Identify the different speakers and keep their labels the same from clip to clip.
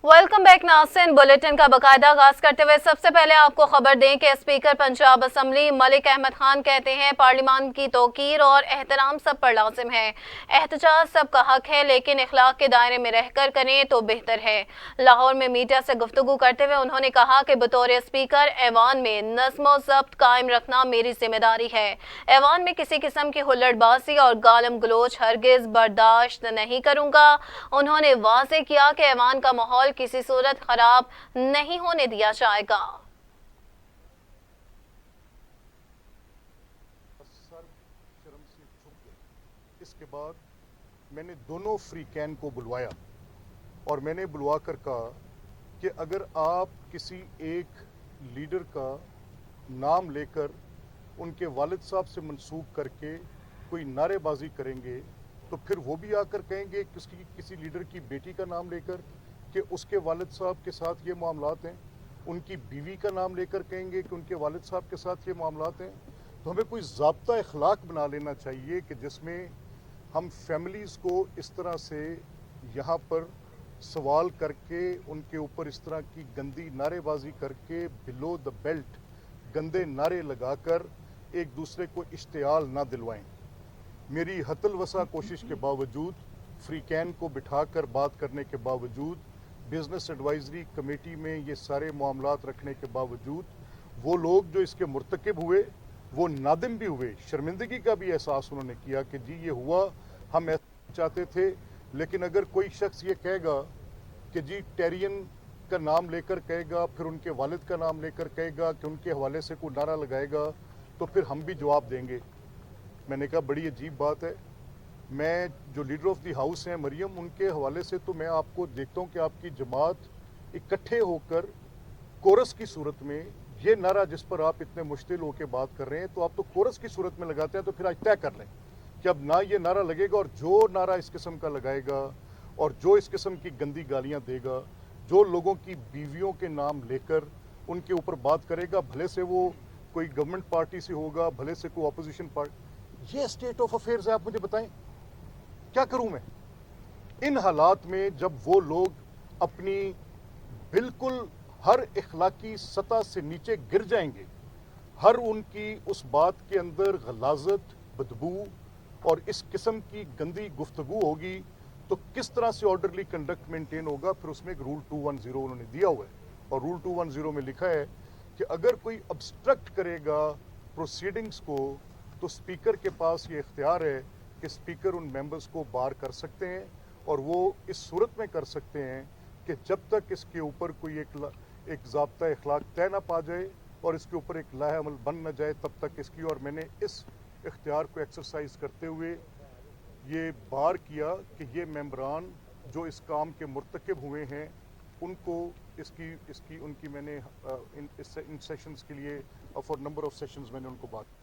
Speaker 1: Welcome back नाज़रीन। Bulletin का बाकायदा आगाज करते हुए सबसे पहले आपको खबर दें कि स्पीकर पंजाब असम्बली मलिक अहमद खान कहते हैं पार्लियामान की तौकीर और एहतराम सब पर लाजिम है। एहतजाज सबका हक है लेकिन इखलाक के दायरे में रहकर करें तो बेहतर है। लाहौर में मीडिया से गुफ्तगू करते हुए उन्होंने कहा कि बतौर स्पीकर ऐवान में नज़्म ज़ब्त कायम रखना मेरी जिम्मेदारी है। ऐवान में किसी किस्म की हुल्लड़बाजी और गालम गलोच हरगिज बर्दाश्त नहीं करूंगा। उन्होंने वाज़ेह किया कि ऐवान का माहौल किसी सूरत खराब नहीं होने दिया जाएगा।
Speaker 2: इसके बाद मैंने दोनों फ्री कैन को बुलवाया और मैंने बुलवा कर कहा कि अगर आप किसी एक लीडर का नाम लेकर उनके वालिद साहब से मंसूब करके कोई नारेबाजी करेंगे तो फिर वो भी आकर कहेंगे किसी लीडर की बेटी का नाम लेकर कि उसके वालिद साहब के साथ ये मामलात हैं, उनकी बीवी का नाम लेकर कहेंगे कि उनके वालिद साहब के साथ ये मामलात हैं। तो हमें कोई ज़ाब्ता इखलाक बना लेना चाहिए कि जिसमें हम फैमिलीज़ को इस तरह से यहाँ पर सवाल करके उनके ऊपर इस तरह की गंदी नारेबाजी करके बिलो द बेल्ट गंदे नारे लगाकर एक दूसरे को इश्तियाल ना दिलवाएं। मेरी हतल वसा कोशिश के बावजूद, फ्री कैन को बिठाकर बात करने के बावजूद, बिजनेस एडवाइजरी कमेटी में ये सारे मामलात रखने के बावजूद वो लोग जो इसके मुर्तकिब हुए वो नादिम भी हुए, शर्मिंदगी का भी एहसास उन्होंने किया कि जी ये हुआ, हम ऐसा चाहते थे। लेकिन अगर कोई शख्स ये कहेगा कि जी टेरियन का नाम लेकर कहेगा, फिर उनके वालिद का नाम लेकर कहेगा कि उनके हवाले से कोई नारा लगाएगा तो फिर हम भी जवाब देंगे। मैंने कहा बड़ी अजीब बात है। मैं जो लीडर ऑफ द हाउस हैं मरियम, उनके हवाले से तो मैं आपको देखता हूं कि आपकी जमात इकट्ठे होकर कोरस की सूरत में ये नारा जिस पर आप इतने मुश्तिल होकर बात कर रहे हैं, तो आप तो कोरस की सूरत में लगाते हैं। तो फिर आज तय कर लें कि अब ना ये नारा लगेगा, और जो नारा इस किस्म का लगाएगा और जो इस किस्म की गंदी गालियां देगा, जो लोगों की बीवियों के नाम लेकर उनके ऊपर बात करेगा, भले से वो कोई गवर्नमेंट पार्टी से होगा, भले से कोई अपोजिशन पार्टी, ये स्टेट ऑफ अफेयर्स है। आप मुझे बताएं क्या करूं मैं इन हालात में, जब वो लोग अपनी बिल्कुल हर इखलाकी सतह से नीचे गिर जाएंगे, हर उनकी उस बात के अंदर गलाजत, बदबू और इस किस्म की गंदी गुफ्तगू होगी, तो किस तरह से ऑर्डरली कंडक्ट मेंटेन होगा। फिर उसमें एक रूल 210 उन्होंने दिया हुआ है, और रूल 210 में लिखा है कि अगर कोई ऑब्स्ट्रक्ट करेगा प्रोसीडिंग्स को तो स्पीकर के पास ये इख्तियार है कि स्पीकर उन मेंबर्स को बार कर सकते हैं, और वो इस सूरत में कर सकते हैं कि जब तक इसके ऊपर कोई एक ज़ाब्ता इखलाक तय ना पा जाए और इसके ऊपर एक लाहे अमल बन न जाए, तब तक इसकी। और मैंने इस इख्तियार को एक्सरसाइज करते हुए ये बार किया कि ये मेंबरान जो इस काम के मुर्तकिब हुए हैं उनको उनकी मैंने इन सेशंस के लिए फॉर नंबर ऑफ सेशंस मैंने उनको बात।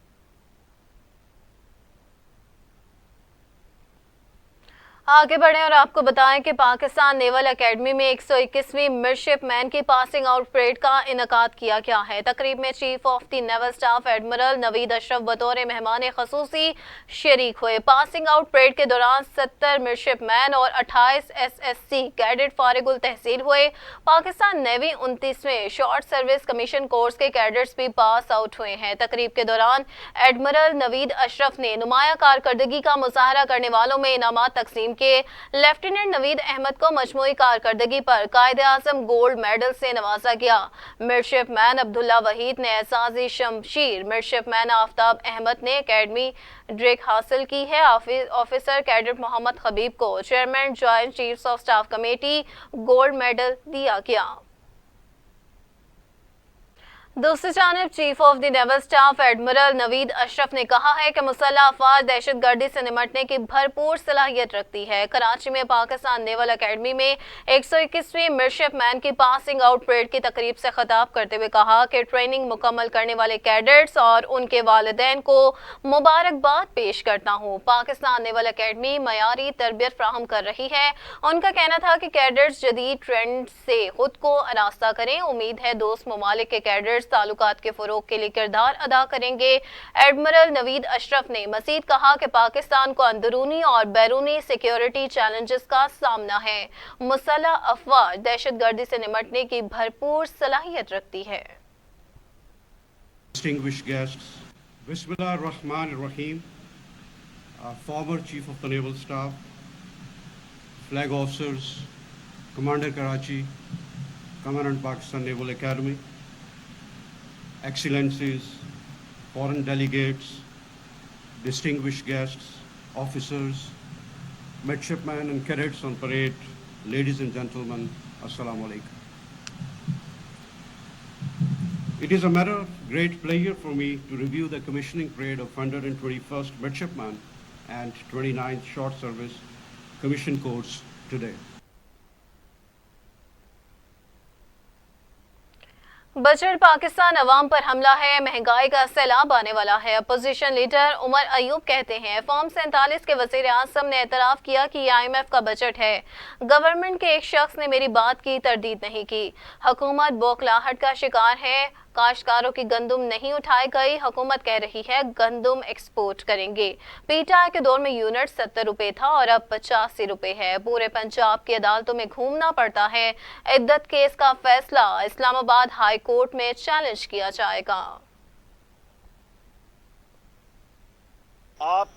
Speaker 1: आगे बढ़ें और आपको बताएं कि पाकिस्तान नेवल एकेडमी में 121वीं मिडशिपमैन की पासिंग आउट परेड का इनकाद किया गया है। तकरीब में chief of the naval staff admiral Naveed Ashraf बतौर मेहमान खसूसी शरीक हुए। पासिंग आउट परेड के दौरान 70 मिडशिपमैन और 28 SSC कैडेट फारिगुल तहसील हुए। पाकिस्तान नेवी 29वें शॉर्ट सर्विस कमीशन कोर्स के कैडेट्स भी पास आउट हुए हैं। तकरीब के दौरान एडमिरल नवीद अशरफ ने नुमाया कारकर्दगी का मुजाहरा करने वालों में इनामात तकसीम के लेफ्टिनेंट नवीद अहमद को मजमूई कारकर्दगी पर कायदे आजम गोल्ड मेडल से नवाजा गया। मिडशिपमैन अब्दुल्ला वहीद ने एजाजी शमशीर, मिडशिपमैन आफ्ताब अहमद ने एकेडमी ड्रेक हासिल की है। ऑफिसर कैडेट मोहम्मद खबीब को chairman joint chiefs of staff committee gold medal दिया गया। दूसरी जानब chief of the naval staff admiral Naveed Ashraf ने कहा है कि मुसल्लह अफवाज दहशतगर्दी से निमटने की भरपूर सलाहियत रखती है। कराची में पाकिस्तान नेवल एकेडमी में 121वीं मिडशिपमैन की पासिंग आउट परेड की तकरीब से खिताब करते हुए कहा कि ट्रेनिंग मुकम्मल करने वाले कैडेट्स और उनके वालिदैन को मुबारकबाद पेश करता हूँ। पाकिस्तान नेवल एकेडमी मयारी तरबियत फ्राहम कर रही है। उनका कहना था कि कैडेट्स जदीद ट्रेंड से खुद को आरास्ता करें। उम्मीद है दोस्त ममालिक के कैडेट्स ताल्लुकात के फ़रोग़ के लिए किरदार अदा करेंगे। एडमिरल नवीद अशरफ ने मज़ीद कहा कि पाकिस्तान को अंदरूनी और बैरूनी सिक्योरिटी चैलेंजेस का सामना है। मुसल्लह अफवाज दहशतगर्दी से निमटने की भरपूर सलाहियत रखती है।
Speaker 3: Distinguished guests, Bismillah ar-Rahman ar-Rahim, former Chief of the Naval Staff, Flag Officers, Commander Karachi, Commandant Pakistan Naval Academy, Excellencies, foreign delegates, distinguished guests, officers, midshipmen and cadets on parade, ladies and gentlemen, Assalamu alaikum. It is a matter of great pleasure for me to review the commissioning parade of 121st Midshipman and 29th Short Service Commission Corps today.
Speaker 1: Budget Pakistan अवाम पर हमला है, महंगाई का सैलाब आने वाला है। Opposition leader Umar Ayub कहते हैं फॉर्म 47 के वज़ीर आज़म ने एतराफ़ किया कि ये IMF का बजट है। गवर्नमेंट के एक शख्स ने मेरी बात की तरदीद नहीं की। हुकूमत बौखलाहट का शिकार है। काश्तकारों की गंदम नहीं उठाई गई। हुकूमत कह रही है गंदम एक्सपोर्ट करेंगे। पीटीआई के दौर में यूनिट 70 रुपए था और अब 85 रुपए है। पूरे पंजाब की अदालतों में घूमना पड़ता है। इद्दत केस का फैसला इस्लामाबाद हाई कोर्ट में चैलेंज किया जाएगा।
Speaker 4: आप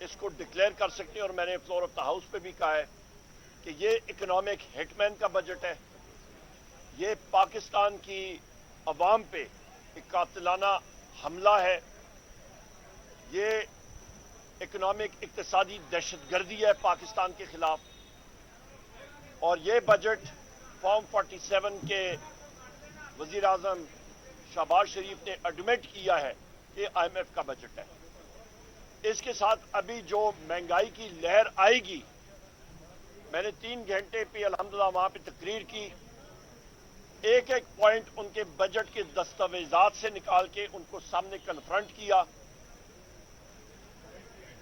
Speaker 4: इसको डिक्लेयर कर सकते हैं और मैंने फ्लोर ऑफ द हाउस पे भी कहा है कि ये इकोनॉमिक हिटमैन का बजट है। ये पाकिस्तान की अवाम पे एक कातिलाना हमला है। ये इकोनॉमिक इक्तिसादी दहशतगर्दी है पाकिस्तान के खिलाफ। और ये बजट फॉर्म 47 के वज़ीर आज़म शहबाज शरीफ ने एडमिट किया है कि IMF का बजट है। इसके साथ अभी जो महंगाई की लहर आएगी, मैंने 3 घंटे पे अल्हम्दुलिल्लाह वहां पे तकरीर की। एक एक पॉइंट उनके बजट के दस्तावेजात से निकाल के उनको सामने कन्फ्रंट किया।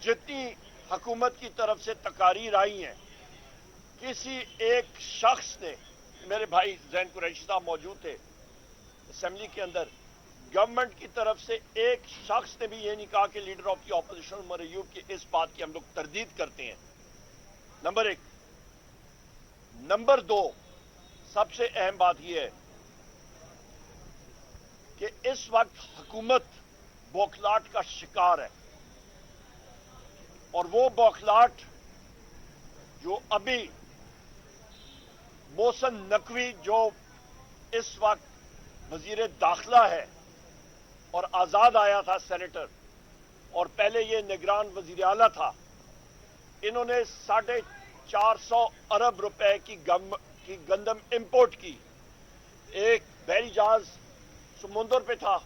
Speaker 4: जितनी हुकूमत की तरफ से तकारीर आई हैं, किसी एक शख्स ने, मेरे भाई जैन कुरैशी साहब मौजूद थे असेंबली के अंदर, गवर्नमेंट की तरफ से एक शख्स ने भी ये नहीं कहा कि leader of the opposition Omar Ayub की इस बात की हम लोग तरदीद करते हैं। नंबर 1। नंबर 2, सबसे अहम बात यह है कि इस वक्त हुकूमत बौखलाहट का शिकार है और वो बौखलाहट जो अभी मोहसिन नकवी जो इस वक्त वजीर दाखिला है और आजाद आया था सेनेटर, और पहले ये निगरान वजीर आला था, इन्होंने 450 अरब रुपए की गंदम इंपोर्ट की। एक बहरी जहाज समुंदर पे था,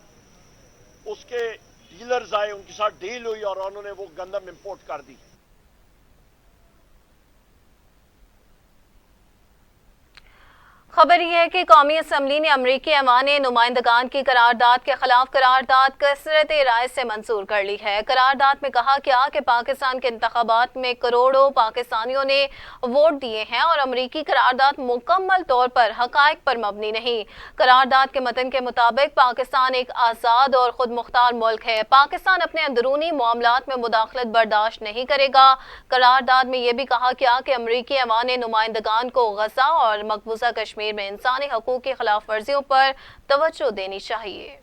Speaker 4: उसके डीलर्स आए, उनके साथ डील हुई और उन्होंने वो गंदम इंपोर्ट कर दी।
Speaker 1: खबर यह है कि कौमी असम्बली ने अमरीकी ऐवान नुमाइंदगान की करारदाद के खिलाफ करारदाद कसरत राय से मंजूर कर ली है। करारदाद में कहा गया कि पाकिस्तान के इंतखाबात में करोड़ों पाकिस्तानियों ने वोट दिए हैं और अमरीकी करारदाद मुकम्मल तौर पर हकायक पर मबनी नहीं। करारदाद के मतन के मुताबिक पाकिस्तान एक आज़ाद और खुद मुख्तार मुल्क है। पाकिस्तान अपने अंदरूनी मामलात में मुदाखलत बर्दाश्त नहीं करेगा। करारदाद में यह भी कहा गया कि अमरीकी ऐवान नुमाइंदगान को गजा और मकबूजा कश्मीर में इंसानी हकूक की खिलाफ वर्जियों पर तवज्जो देनी चाहिए।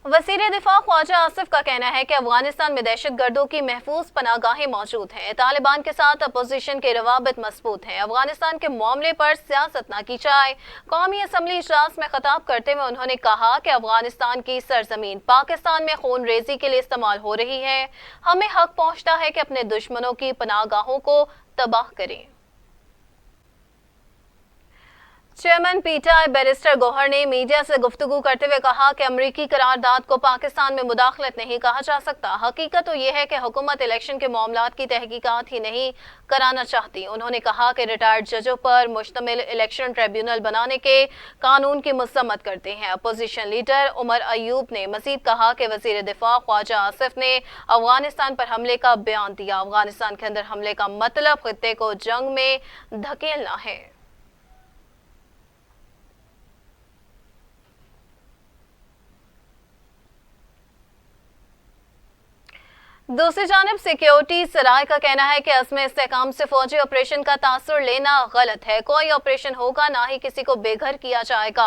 Speaker 1: वज़ीर दिफा ख्वाजा आसिफ का कहना है कि अफगानिस्तान में दहशतगर्दों की महफूज पनागाहें मौजूद हैं। तालिबान के साथ अपोजिशन के रवाबित मजबूत हैं। अफगानिस्तान के मामले पर सियासत ना की जाए। कौमी असम्बली इजलास में खिताब करते हुए उन्होंने कहा कि अफगानिस्तान की सरजमीन पाकिस्तान में खून रेजी के लिए इस्तेमाल हो रही है। हमें हक पहुंचता है कि अपने दुश्मनों की पनागाहों को तबाह करें। चेयरमैन पीटीआई बैरिस्टर गौहर ने मीडिया से गुफ्तगू करते हुए कहा कि अमरीकी करारदाद को पाकिस्तान में मुदाखलत नहीं कहा जा सकता। हकीकत तो यह है कि हुकूमत इलेक्शन के मामलात की तहकीकात ही नहीं कराना चाहती। उन्होंने कहा कि रिटायर्ड जजों पर मुश्तमिल इलेक्शन ट्रिब्यूनल बनाने के कानून की मजम्मत करते हैं। अपोजिशन लीडर उमर अयूब ने मजीद कहा कि वजीर दिफा ख्वाजा आसिफ ने अफगानिस्तान पर हमले का बयान दिया। अफगानिस्तान के अंदर हमले का मतलब खित्ते को जंग में धकेलना है। दूसरी जानब सिक्योरिटी सराय का कहना है कि अज़्म इस्तेहकाम से फौजी ऑपरेशन का तासुर लेना गलत है। कोई ऑपरेशन होगा ना ही किसी को बेघर किया जाएगा।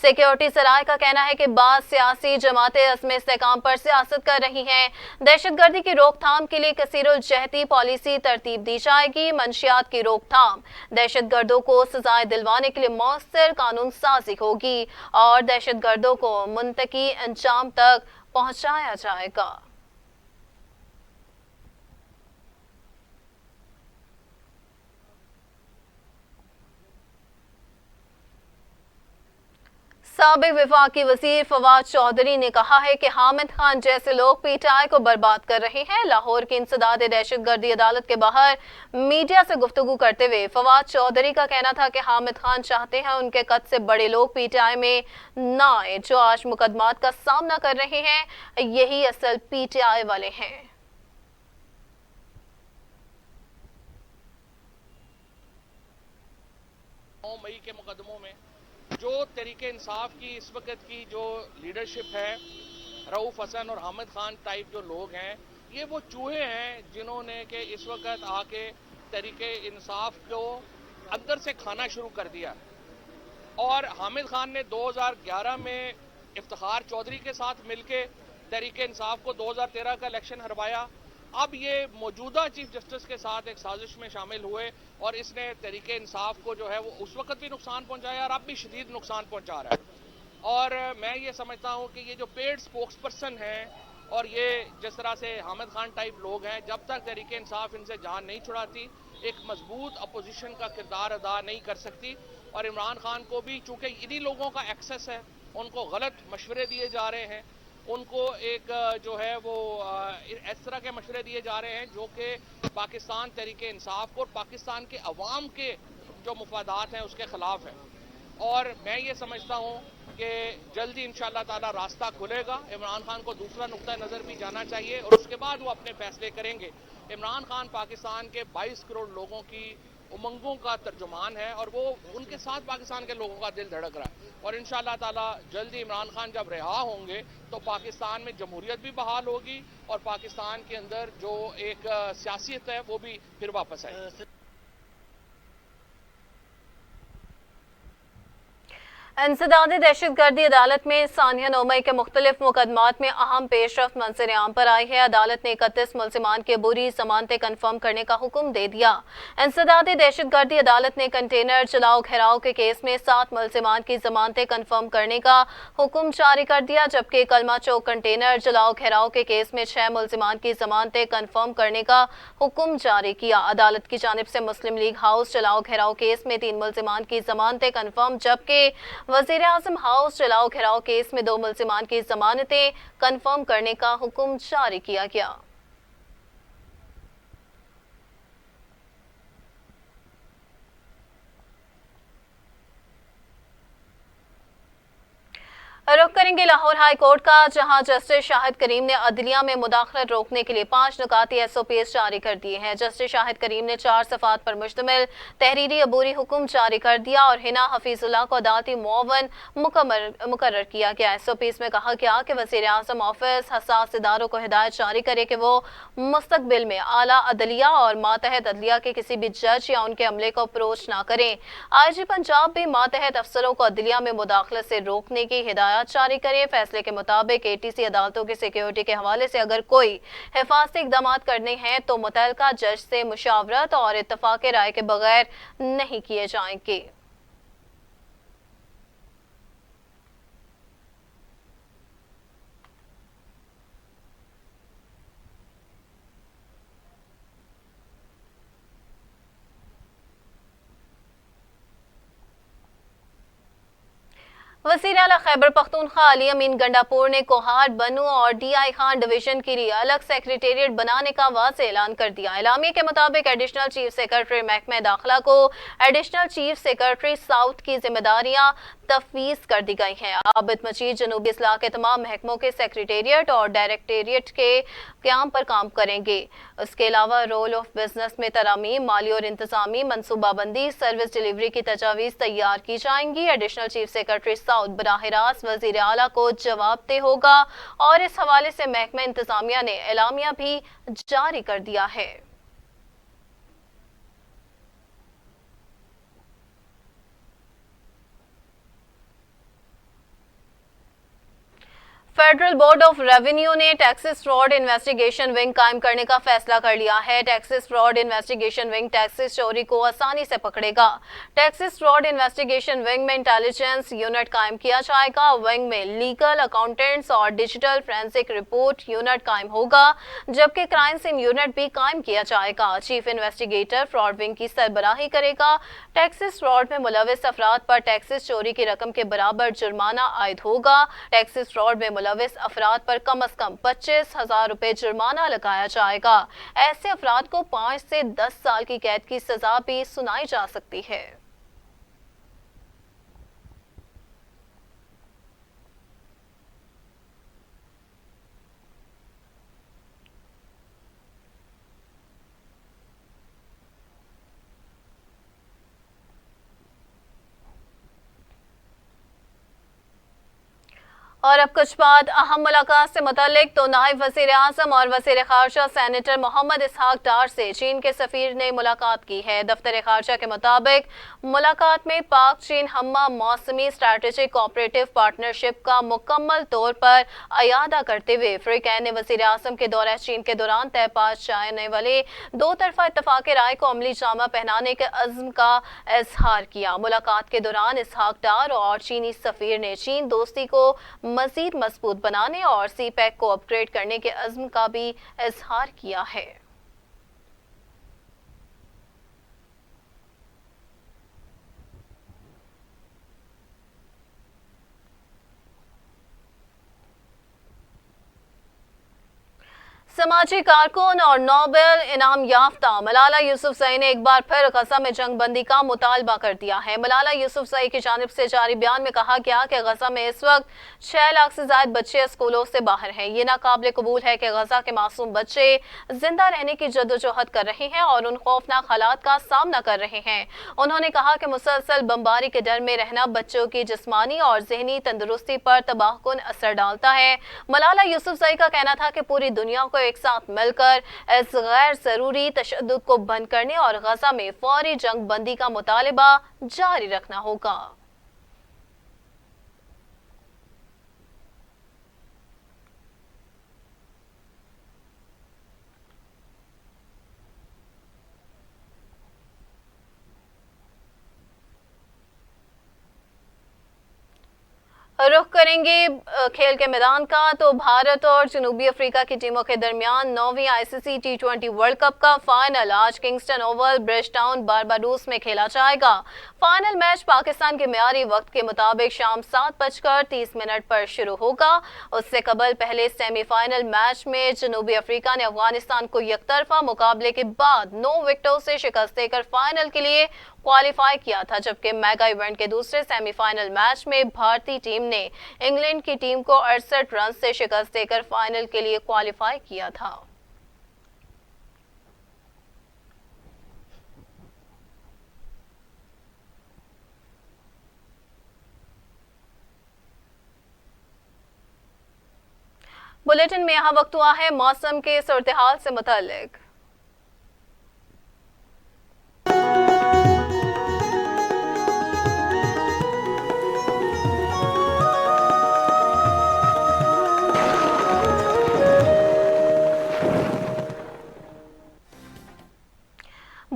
Speaker 1: सिक्योरिटी सराय का कहना है कि बाद सियासी जमातें अज़्म इस्तेहकाम पर सियासत कर रही हैं। दहशतगर्दी की रोकथाम के लिए कसीरुल जहती पॉलिसी तरतीब दी जाएगी। मंशियात की रोकथाम, दहशतगर्दों को सजाएं दिलवाने के लिए मौसर कानून साजी होगी और दहशतगर्दों को मुंतकी अंजाम तक पहुंचाया जाएगा। साबिक वफाकी वजीर फवाद चौधरी ने कहा है कि हामिद खान जैसे लोग पीटीआई को बर्बाद कर रहे हैं। लाहौर की इंसदाद दहशतगर्दी अदालत के बाहर मीडिया से गुफ्तगू करते हुए फवाद चौधरी का कहना था कि हामिद खान चाहते हैं उनके कद से बड़े लोग पीटीआई में ना आए। जो आज मुकदमात का सामना कर रहे हैं यही असल पीटीआई वाले हैं।
Speaker 5: 9 मई के मुकदमों में जो तरीके इंसाफ की इस वक्त की जो लीडरशिप है, रऊफ हसन और हामिद खान टाइप जो लोग हैं, ये वो चूहे हैं जिन्होंने कि इस वक्त आके तरीके इंसाफ को अंदर से खाना शुरू कर दिया। और हामिद खान ने 2011 में इफ्तिखार चौधरी के साथ मिलके तरीके इंसाफ को 2013 का इलेक्शन हरवाया। अब ये मौजूदा चीफ जस्टिस के साथ एक साजिश में शामिल हुए और इसने तरीके इंसाफ को जो है वो उस वक्त भी नुकसान पहुंचाया और अब भी शदीद नुकसान पहुंचा रहा है। और मैं ये समझता हूं कि ये जो पेड स्पोक्स पर्सन हैं और ये जिस तरह से हामिद खान टाइप लोग हैं, जब तक तरीके इंसाफ इनसे जान नहीं छुड़ाती एक मजबूत अपोजिशन का किरदार अदा नहीं कर सकती। और इमरान खान को भी चूंकि इन्हीं लोगों का एक्सेस है, उनको गलत मशवरे दिए जा रहे हैं, उनको एक जो है वो इस तरह के मशवरे दिए जा रहे हैं जो कि पाकिस्तान तरीके इंसाफ को और पाकिस्तान के अवाम के जो मुफादात हैं उसके खिलाफ है। और मैं ये समझता हूँ कि जल्दी इंशाअल्लाह ताला रास्ता खुलेगा। इमरान खान को दूसरा नुक्ता नज़र भी जाना चाहिए और उसके बाद वो अपने फैसले करेंगे। इमरान खान पाकिस्तान के 22 करोड़ लोगों की उमंगों का तर्जुमान है और वो उनके साथ पाकिस्तान के लोगों का दिल धड़क रहा है। और इंशाअल्लाह ताला जल्दी इमरान खान जब रिहा होंगे तो पाकिस्तान में जमहूरियत भी बहाल होगी और पाकिस्तान के अंदर जो एक सियासियत है वो भी फिर वापस आएगी।
Speaker 1: इंसदाद दहशतगर्दी अदालत में सानिया 9 मई के मुख्तलिफ मुकदमात में अहम पेशरफ्त मंजर आम पर आई है। अदालत ने 31 मुल्जिमान की अबूरी जमानतें कन्फर्म करने का हुक्म दे दिया। इंसदाद दहशतगर्दी अदालत ने कंटेनर जलाओ घेराव के केस में 7 मुल्जिमान की जमानतें कन्फर्म करने का हुक्म जारी कर दिया, जबकि कलमा चौक कंटेनर जलाओ घेराव के केस में 6 मुल्जिमान की जमानतें कन्फर्म करने का हुक्म जारी किया। अदालत की जानिब से मुस्लिम लीग हाउस जलाओ घेराव केस में 3 मुल्जिमान की जमानतें कन्फर्म, जबकि वजीर आजम हाउस जलाओ घेराव केस में 2 मुल्जिमान की जमानतें कन्फर्म करने का हुक्म जारी किया गया। रुख करेंगे लाहौर हाई कोर्ट का, जहां जस्टिस शाहिद करीम ने अदलिया में मुदाखलत रोकने के लिए 5 नुकाती SOPs जारी कर दिए हैं। जस्टिस शाहिद करीम ने 4 सफ़ात पर मुश्तमिल तहरीरी अबूरी हुक्म जारी कर दिया और हिना हफीजुल्लाह को अदालती मुआवन मुकर्रर किया गया। SOPs में कहा गया कि वज़ीर आज़म ऑफिस हसास इदारों को हिदायत जारी करे कि वो मुस्तकबिल में आला अदलिया और मातहत अदलिया के किसी भी जज या उनके अमले को अप्रोच ना करें। IG पंजाब भी मातहत अफसरों को अदलिया में मुदाखलत से रोकने की हिदायत जारी करें। फैसले के मुताबिक ATC अदालतों की सिक्योरिटी के हवाले से अगर कोई हिफाजती इक़दाम करने हैं तो मुतल्लिका जज से मुशावरत और इत्तफाक राय के बगैर नहीं किए जाएंगे। वज़ीर आला खैबर पख्तूनख्वा अली अमीन गंडापुर ने कोहाट, बनू और DI खान डिवीजन के लिए अलग सेक्रेटेरिएट बनाने का वाज़ेह ऐलान कर दिया। एलामिया के मुताबिक एडिशनल चीफ सेक्रेटरी महकमे दाखिला को एडिशनल चीफ सेक्रेटरी साउथ की जिम्मेदारियां तफवीज़ कर दी गई हैं। आबिद मजीद जनूबी इस्लाह के तमाम महकमों के सेक्रेटेरिएट और डायरेक्टरेट के क़याम पर काम करेंगे। इसके अलावा रोल ऑफ बिजनेस में तरामीम, माली और इंतजामी मनसूबाबंदी, सर्विस डिलीवरी की तजावीज़ तैयार की जाएंगी। एडिशनल चीफ सेक्रेटरी साउथ बराह रास्त वज़ीर आला को जवाबदेह होगा और इस हवाले से महकमा इंतजामिया ने एलामिया भी जारी कर दिया है। फेडरल बोर्ड ऑफ रेवेन्यू ने टैक्सेस फ्रॉड इन्वेस्टिगेशन विंग कायम करने का फैसला कर लिया है। Taxes fraud investigation wing taxes चोरी को आसानी से पकड़ेगा। टैक्सेस फ्रॉड इन्वेस्टिगेशन विंग में इंटेलिजेंस यूनिट कायम किया जाएगा। विंग में लीगल, अकाउंटेंट्स और डिजिटल फोरेंसिक रिपोर्ट यूनिट कायम होगा, जबकि क्राइम सीन यूनिट भी कायम किया जाएगा। चीफ इन्वेस्टिगेटर फ्रॉड विंग की सरबराही करेगा। टैक्सेस फ्रॉड में मुलविस अफराद पर टैक्सेस चोरी की रकम के बराबर जुर्माना आयद होगा। टैक्सेस फ्रॉड में मुलविस अफराद पर कम अज कम 25,000 रुपए जुर्माना लगाया जाएगा। ऐसे अफराद को 5 से 10 साल की कैद की सजा भी सुनाई जा सकती है। और अब कुछ बात अहम मुलाकात से मुतालिक तो नायब वज़ीर आज़म और वज़ीर ख़ारजा सेनेटर मोहम्मद इसहाक डार से चीन के सफ़ीर ने मुलाकात की है। दफ्तर ख़ारजा के मुताबिक मुलाकात में पाक चीन हम्मा मौसमी स्ट्रैटेजिक कोऑपरेटिव पार्टनरशिप का मुकम्मल तौर पर अयादा करते हुए फ़रीक़ैन ने वज़ीर आज़म के दौरे चीन के दौरान तय पास जाने वाले दो तरफ़ा इत्तफ़ाक़ राय को अमली जामा पहनाने के अज़्म का इज़हार किया। मुलाकात के दौरान इसहाक डार और चीनी सफ़ीर ने चीन दोस्ती को मज़ीद मजबूत बनाने और CPEC को अपग्रेड करने के अज़्म का भी इज़हार किया है। समाजी कारकुन और नोबेल इनाम याफ्ता मलाला यूसुफज़ई ने एक बार फिर गजा में जंग बंदी का मुतालबा कर दिया है। मलाला यूसुफज़ई की जानिब से जारी बयान में कहा गया कि गजा में इस वक्त 6 लाख से ज्यादा बच्चे स्कूलों से बाहर हैं। ये नाकाबिल कबूल है कि गजा के मासूम बच्चे जिंदा रहने की जद्दोजहद कर रहे हैं और उन खौफनाक हालात का सामना कर रहे हैं। उन्होंने कहा कि मुसलसल बमबारी के डर में रहना बच्चों की जिस्मानी और जहनी तंदुरुस्ती पर तबाहकुन असर डालता है। मलाला यूसुफज़ई का कहना था कि पूरी दुनिया को एक साथ मिलकर इस गैर जरूरी तशद्दुद को बंद करने और गजा में फौरी जंग बंदी का मुतालिबा जारी रखना होगा। रुख करेंगे खेल के मैदान का तो भारत और जनूबी अफ्रीका की टीमों के दरमियान 9वीं ICC T20 वर्ल्ड कप का फाइनल आज किंगस्टन ओवल ब्रिजटाउन बारबाडोस में खेला जाएगा। फाइनल मैच पाकिस्तान के मियारी वक्त के मुताबिक शाम 7:30 पर शुरू होगा। उससे कबल पहले सेमीफाइनल मैच में जनूबी अफ्रीका ने अफगानिस्तान को यकतरफा मुकाबले के बाद 9 विकेटों से शिकस्त देकर फाइनल के लिए क्वालिफाई किया था, जबकि मेगा इवेंट के दूसरे सेमीफाइनल मैच में भारतीय टीम ने इंग्लैंड की टीम को 68 रन से शिकस्त देकर फाइनल के लिए क्वालिफाई किया था। बुलेटिन में यहाँ वक्त हुआ है मौसम के सूरत-ए-हाल से मुतालिक।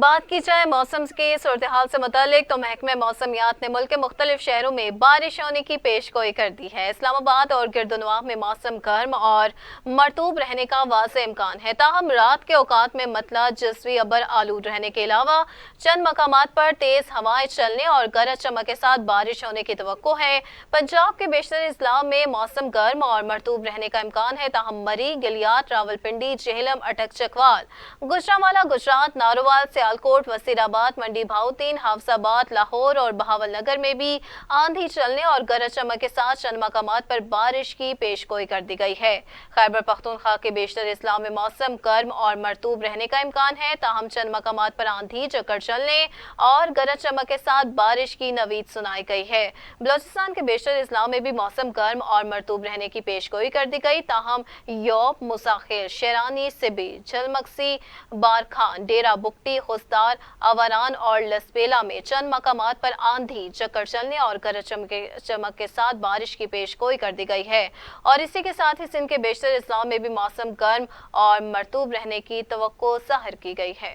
Speaker 1: बात की जाए मौसम की सूरत-ए-हाल से मुतालिक तो महकमे मौसमियात ने मुल्क के मुख्तलिफ शहरों में बारिश होने की पेशगोई कर दी है। इस्लामाबाद और गिरदुनवाह में मौसम गर्म और मरतूब रहने का वाज़ेह इम्कान है, ताहम रात के औकात में मतला जज़वी अबर आलूद रहने के अलावा चंद मकामात पर तेज़ हवाएं चलने और गरज चमक के साथ बारिश होने की तवक्को है। पंजाब के बेशतर अजला में मौसम गर्म और मरतूब रहने का इम्कान है, ताहम मरी, गिलियात, रावलपिंडी, जेहलम, अटक चकवाल, गुजरांवाला, गुजरात, नारोवाल, सियालकोट, वसीराबाद, मंडी भाउतीन, हाफजाबाद, लाहौर और बहावलनगर में भी आंधी चलने और गरज चमक के साथ चंद मकामात पर बारिश की पेशगोई कर दी गई है। खैबर पख्तूनख्वा के बेशतर इस्लाम में मौसम गर्म और मरतूब रहने का इम्कान है, ताहम चंद मकामात पर आंधी चक्कर चलने और गरज चमक के साथ बारिश की नवीद सुनाई गई है। बलोचिस्तान के बेशतर इस्लाम में भी मौसम गर्म और मरतूब रहने की पेशगोई कर दी गई, ताहम योब, मुसाखिर, शेरानी, सिबी, झलमक्सी, बारखान, डेरा बुकटी, खुसदार, अवारान और लसपेला में चंद मकामात पर आंधी चक्कर चलने और गरज चमक के साथ बारिश की पेशगोई कर दी गई है। और इसी के साथ ही सिंध के बेशतर इस्लाम में भी मौसम गर्म और मरतूब रहने की तवक्को ज़ाहिर की गई है।